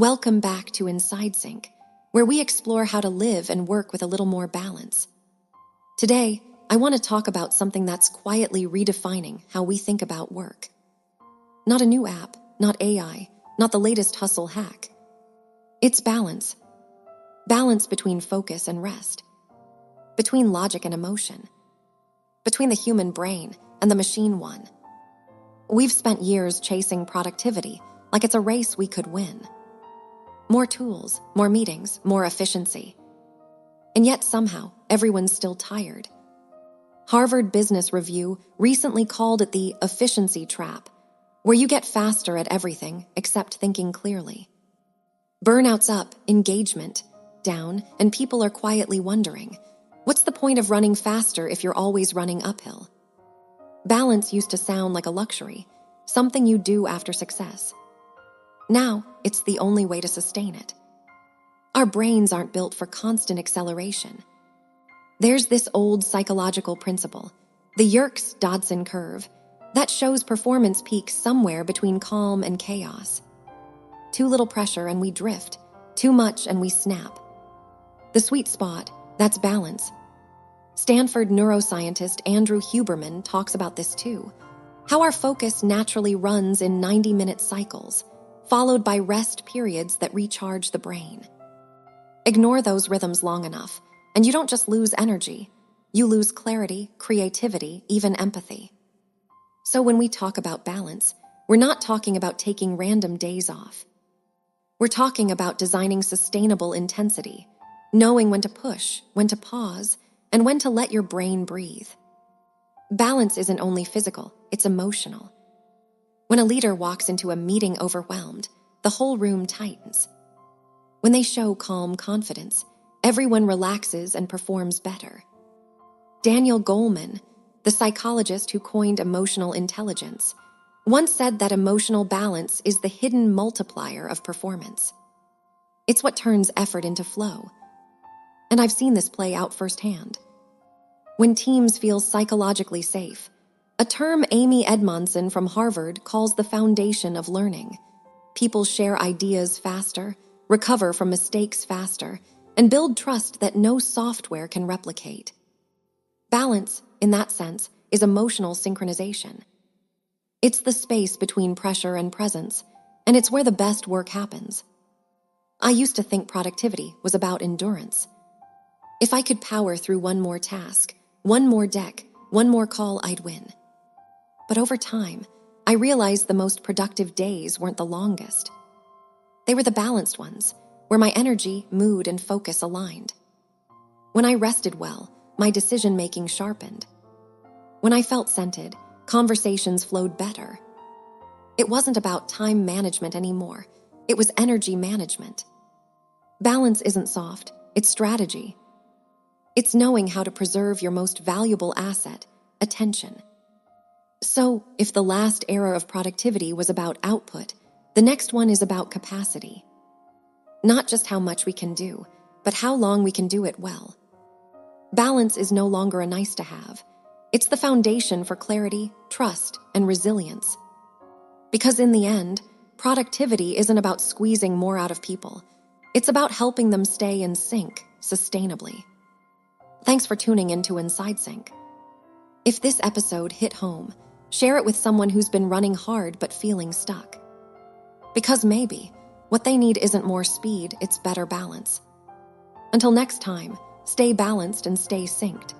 Welcome back to InsideSync, where we explore how to live and work with a little more balance. Today, I want to talk about something that's quietly redefining how we think about work. Not a new app, not AI, not the latest hustle hack. It's balance. Balance between focus and rest. Between logic and emotion. Between the human brain and the machine one. We've spent years chasing productivity like it's a race we could win. More tools, more meetings, more efficiency. And yet somehow, everyone's still tired. Harvard Business Review recently called it the efficiency trap, where you get faster at everything except thinking clearly. Burnout's up, engagement down, and people are quietly wondering, what's the point of running faster if you're always running uphill? Balance used to sound like a luxury, something you do after success. Now, it's the only way to sustain it. Our brains aren't built for constant acceleration. There's this old psychological principle, the 𝐤𝐸𝐲𝐧𝐜 curve, that shows performance peaks somewhere between calm and chaos. Too little pressure and we drift, too much and we snap. The sweet spot, that's balance. Stanford neuroscientist Andrew Huberman talks about this too, how our focus naturally runs in 90-minute cycles, followed by rest periods that recharge the brain. Ignore those rhythms long enough, and you don't just lose energy, you lose clarity, creativity, even empathy. So when we talk about balance, we're not talking about taking random days off. We're talking about designing sustainable intensity, knowing when to push, when to pause, and when to let your brain breathe. Balance isn't only physical, it's emotional. When a leader walks into a meeting overwhelmed, the whole room tightens. When they show calm confidence, everyone relaxes and performs better. Daniel Goleman, the psychologist who coined emotional intelligence, once said that emotional balance is the hidden multiplier of performance. It's what turns effort into flow. And I've seen this play out firsthand. When teams feel psychologically safe, a term Amy Edmondson from Harvard calls the foundation of learning. People share ideas faster, recover from mistakes faster, and build trust that no software can replicate. Balance, in that sense, is emotional synchronization. It's the space between pressure and presence, and it's where the best work happens. I used to think productivity was about endurance. If I could power through one more task, one more deck, one more call, I'd win. But over time, I realized the most productive days weren't the longest. They were the balanced ones, where my energy, mood, and focus aligned. When I rested well, my decision-making sharpened. When I felt centered, conversations flowed better. It wasn't about time management anymore. It was energy management. Balance isn't soft, it's strategy. It's knowing how to preserve your most valuable asset, attention. So, if the last era of productivity was about output, the next one is about capacity. Not just how much we can do, but how long we can do it well. Balance is no longer a nice-to-have. It's the foundation for clarity, trust, and resilience. Because in the end, productivity isn't about squeezing more out of people. It's about helping them stay in sync sustainably. Thanks for tuning into InsideSync. If this episode hit home, share it with someone who's been running hard but feeling stuck. Because maybe what they need isn't more speed, it's better balance. Until next time, stay balanced and stay synced.